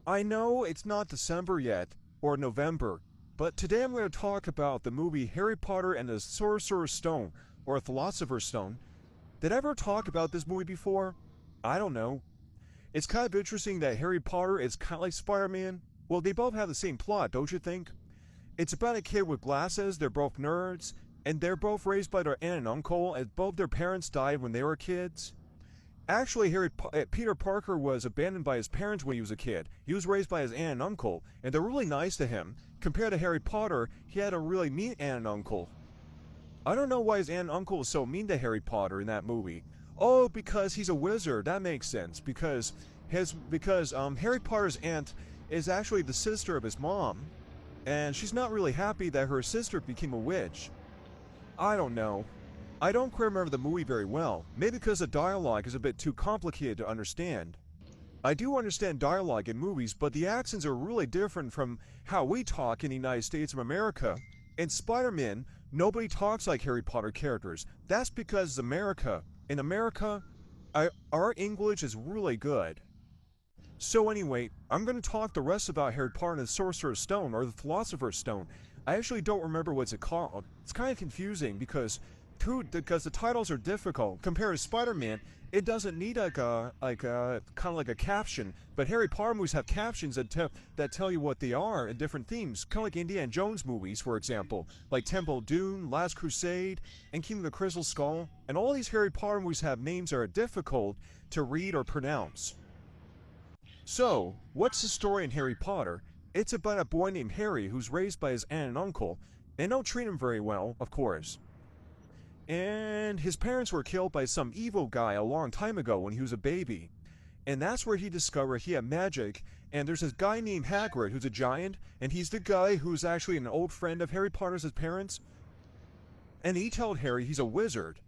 I know it's not December yet, or November, but today I'm going to talk about the movie Harry Potter and the Sorcerer's Stone, or Philosopher's Stone. Did I ever talk about this movie before? I don't know. It's kind of interesting that Harry Potter is kind of like Spider-Man. Well, they both have the same plot, don't you think? It's about a kid with glasses, they're both nerds, and they're both raised by their aunt and uncle, as both their parents died when they were kids. Actually, Peter Parker was abandoned by his parents when he was a kid. He was raised by his aunt and uncle, and they're really nice to him. Compared to Harry Potter, he had a really mean aunt and uncle. I don't know why his aunt and uncle was so mean to Harry Potter in that movie. Oh, because he's a wizard. That makes sense. Because Harry Potter's aunt is actually the sister of his mom, and she's not really happy that her sister became a witch. I don't know. I don't quite remember the movie very well, maybe because the dialogue is a bit too complicated to understand. I do understand dialogue in movies, but the accents are really different from how we talk in the United States of America. In Spider-Man, nobody talks like Harry Potter characters. That's because it's America. In America, our English is really good. So anyway, I'm going to talk the rest about Harry Potter and the Sorcerer's Stone, or the Philosopher's Stone. I actually don't remember what's it called. It's kind of confusing because the titles are difficult. Compared to Spider-Man, it doesn't need kind of like a caption. But Harry Potter movies have captions that tell you what they are and different themes. Kind of like Indiana Jones movies, for example, like Temple of Doom, Last Crusade, and Kingdom of the Crystal Skull. And all these Harry Potter movies have names that are difficult to read or pronounce. So, what's the story in Harry Potter? It's about a boy named Harry who's raised by his aunt and uncle, and don't treat him very well, of course. And his parents were killed by some evil guy a long time ago when he was a baby. And that's where he discovered he had magic, and there's this guy named Hagrid who's a giant, and he's the guy who's actually an old friend of Harry Potter's parents. And he told Harry he's a wizard.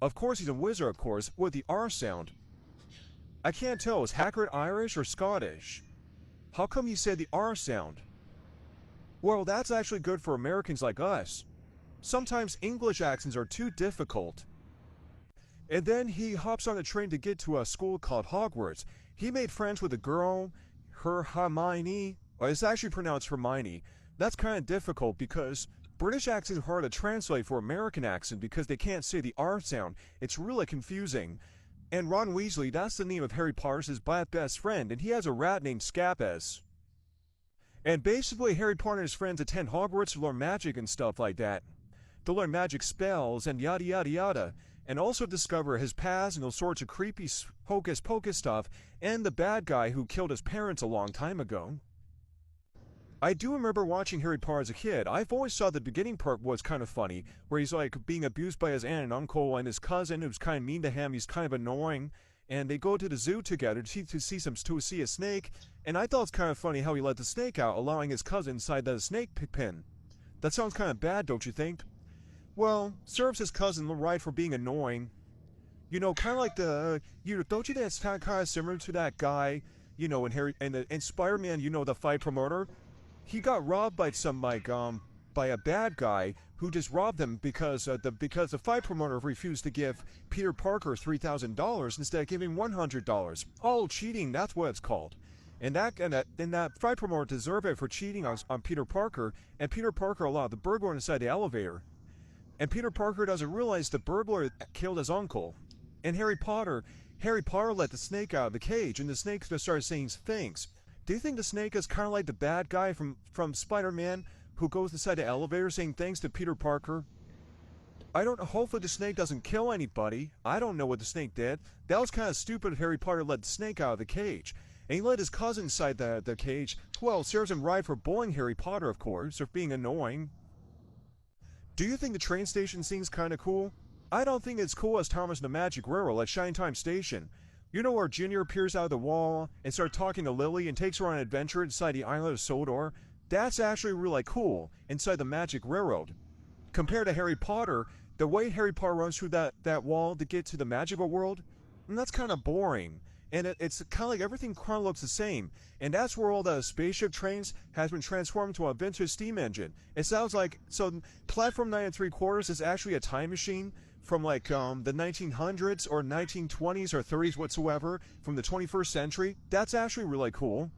Of course he's a wizard, of course, with the R sound. I can't tell, is Hagrid Irish or Scottish? How come he said the R sound? Well, that's actually good for Americans like us. Sometimes English accents are too difficult. And then he hops on a train to get to a school called Hogwarts. He made friends with a girl, Hermione. Well, it's actually pronounced Hermione. That's kind of difficult because British accents are hard to translate for American accent because they can't say the R sound. It's really confusing. And Ron Weasley, that's the name of Harry Potter's best friend, and he has a rat named Scapes. And basically, Harry Potter and his friends attend Hogwarts to learn magic and stuff like that. To learn magic spells and yada yada yada, and also discover his past and all sorts of creepy hocus pocus stuff, and the bad guy who killed his parents a long time ago. I do remember watching Harry Potter as a kid. I've always thought the beginning part was kind of funny, where he's like being abused by his aunt and uncle and his cousin who's kind of mean to him, he's kind of annoying, and they go to the zoo together to see a snake, and I thought it's kind of funny how he let the snake out, allowing his cousin inside the snake pen. That sounds kind of bad, don't you think? Well, serves his cousin right for being annoying. You know, kind of like don't you think it's kind of similar to that guy, you know, in Spider-Man, you know, the fight promoter? He got robbed by by a bad guy who just robbed him because the fight promoter refused to give Peter Parker $3,000 instead of giving $100. All cheating, that's what it's called. And that fight promoter deserved it for cheating on Peter Parker, and Peter Parker allowed the burglar inside the elevator. And Peter Parker doesn't realize the burglar killed his uncle. And Harry Potter let the snake out of the cage, and the snake started saying things. Do you think the snake is kind of like the bad guy from Spider-Man who goes inside the elevator saying thanks to Peter Parker? I don't know, hopefully the snake doesn't kill anybody. I don't know what the snake did. That was kind of stupid. Harry Potter let the snake out of the cage. And he let his cousin inside the cage. Well, serves him right for bullying Harry Potter, of course, or being annoying. Do you think the train station scene's kinda cool? I don't think it's cool as Thomas the Magic Railroad at Shine Time Station. You know where Junior appears out of the wall and starts talking to Lily and takes her on an adventure inside the island of Sodor? That's actually really cool, inside the Magic Railroad. Compared to Harry Potter, the way Harry Potter runs through that wall to get to the magical world, that's kinda boring. And it's kind of like everything kind of looks the same. And that's where all the spaceship trains has been transformed to a vintage steam engine. It sounds like, so Platform 9 3/4 is actually a time machine from like the 1900s or 1920s or 30s whatsoever from the 21st century. That's actually really cool.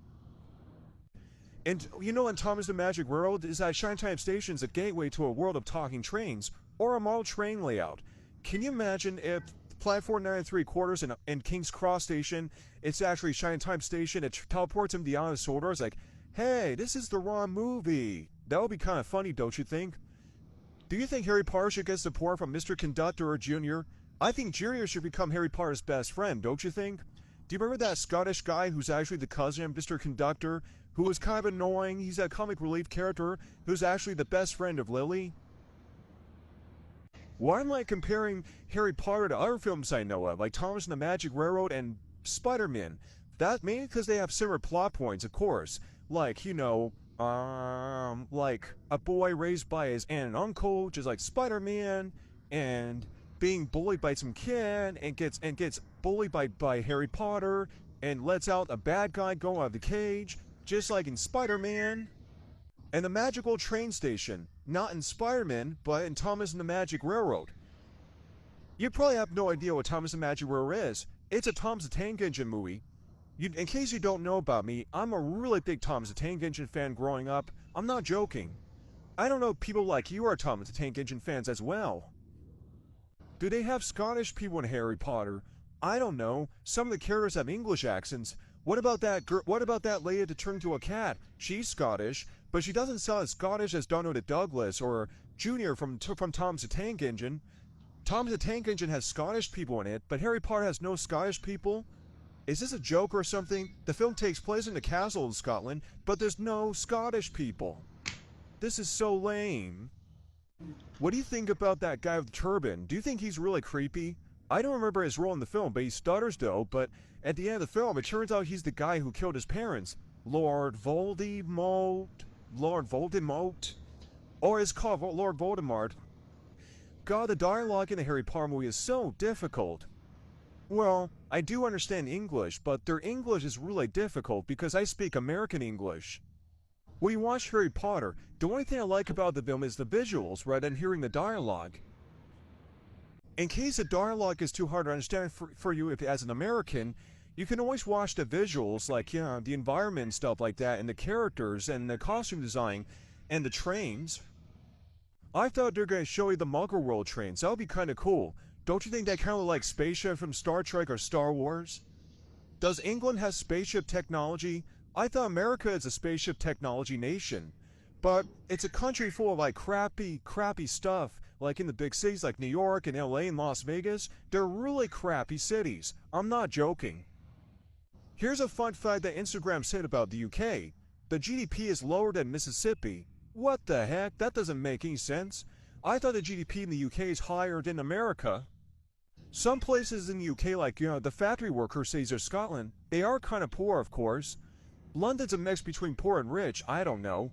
And you know, in Thomas the Magic Railroad is that Shinetime Station is a gateway to a world of talking trains or a model train layout. Can you imagine if Platform 9 3/4 in King's Cross Station, it's actually Shinetime Station, it teleports him to the Honest Soldier. It's like, hey, this is the wrong movie. That would be kind of funny, don't you think? Do you think Harry Potter should get support from Mr. Conductor or Junior? I think Junior should become Harry Potter's best friend, don't you think? Do you remember that Scottish guy who's actually the cousin of Mr. Conductor, who was kind of annoying? He's that comic relief character who's actually the best friend of Lily. Why am I comparing Harry Potter to other films I know of, like Thomas and the Magic Railroad and Spider-Man? That mainly because they have similar plot points, of course. Like, you know, like a boy raised by his aunt and uncle, just like Spider-Man, and being bullied by some kid, and gets bullied by Harry Potter, and lets out a bad guy go out of the cage, just like in Spider-Man. And the magical train station, not in Spider-Man, but in Thomas and the Magic Railroad. You probably have no idea what Thomas and the Magic Railroad is. It's a Thomas the Tank Engine movie. In case you don't know about me, I'm a really big Thomas the Tank Engine fan growing up. I'm not joking. I don't know if people like you are Thomas the Tank Engine fans as well. Do they have Scottish people in Harry Potter? I don't know. Some of the characters have English accents. What about that lady that turned into a cat? She's Scottish, but she doesn't sound as Scottish as Donald Douglas or Junior from Thomas the Tank Engine. Thomas the Tank Engine has Scottish people in it, but Harry Potter has no Scottish people? Is this a joke or something? The film takes place in a castle in Scotland, but there's no Scottish people. This is so lame. What do you think about that guy with the turban? Do you think he's really creepy? I don't remember his role in the film, but he stutters though, but at the end of the film, it turns out he's the guy who killed his parents. Lord Voldemort? Or it's called Lord Voldemort. God, the dialogue in the Harry Potter movie is so difficult. Well, I do understand English, but their English is really difficult because I speak American English. When you watch Harry Potter, the only thing I like about the film is the visuals rather than hearing the dialogue. In case the dialogue is too hard to understand for you as an American, you can always watch the visuals, like, you know, the environment and stuff like that, and the characters, and the costume design, and the trains. I thought they were going to show you the Muggle World trains. That would be kind of cool. Don't you think that kind of look like spaceship from Star Trek or Star Wars? Does England have spaceship technology? I thought America is a spaceship technology nation. But it's a country full of like crappy stuff. Like in the big cities like New York and LA and Las Vegas, they're really crappy cities. I'm not joking. Here's a fun fact that Instagram said about the UK. The GDP is lower than Mississippi. What the heck? That doesn't make any sense. I thought the GDP in the UK is higher than America. Some places in the UK, like, you know, the factory worker cities of Scotland, they are kind of poor, of course. London's a mix between poor and rich, I don't know.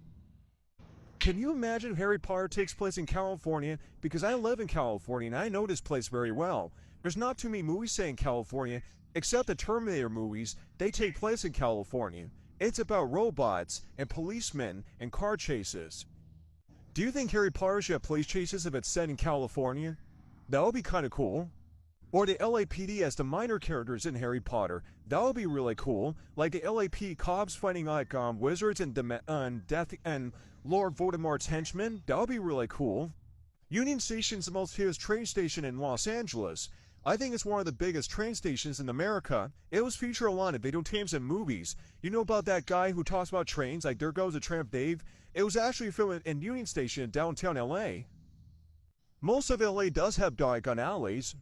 Can you imagine if Harry Potter takes place in California? Because I live in California and I know this place very well. There's not too many movies set in California, except the Terminator movies. They take place in California. It's about robots and policemen and car chases. Do you think Harry Potter should have police chases if it's set in California? That would be kind of cool. Or the LAPD as the minor characters in Harry Potter. That would be really cool. Like the LAPD cops fighting like wizards and Death and Lord Voldemort's henchmen. That would be really cool. Union Station's the most famous train station in Los Angeles. I think it's one of the biggest train stations in America. It was featured a lot in video games and movies. You know about that guy who talks about trains, like There Goes the Tramp Dave? It was actually filmed in Union Station in downtown LA. Most of LA does have diagon alleys,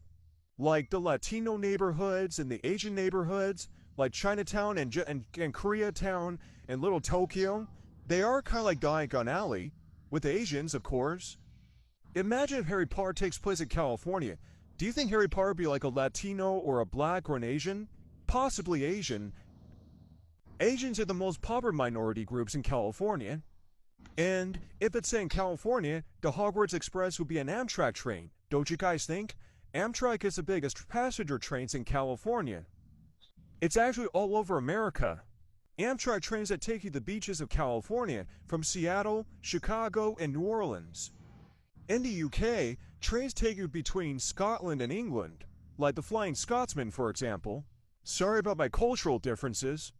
like the Latino neighborhoods and the Asian neighborhoods, like Chinatown and Koreatown and Little Tokyo. They are kind of like Diagon Alley, with the Asians, of course. Imagine if Harry Potter takes place in California. Do you think Harry Potter would be like a Latino or a Black or an Asian? Possibly Asian. Asians are the most popular minority groups in California. And if it's in California, the Hogwarts Express would be an Amtrak train. Don't you guys think? Amtrak is the biggest passenger trains in California. It's actually all over America. Amtrak trains that take you to the beaches of California, from Seattle, Chicago, and New Orleans. In the UK, Trains take you between Scotland and England, like the Flying Scotsman, for example. Sorry about my cultural differences.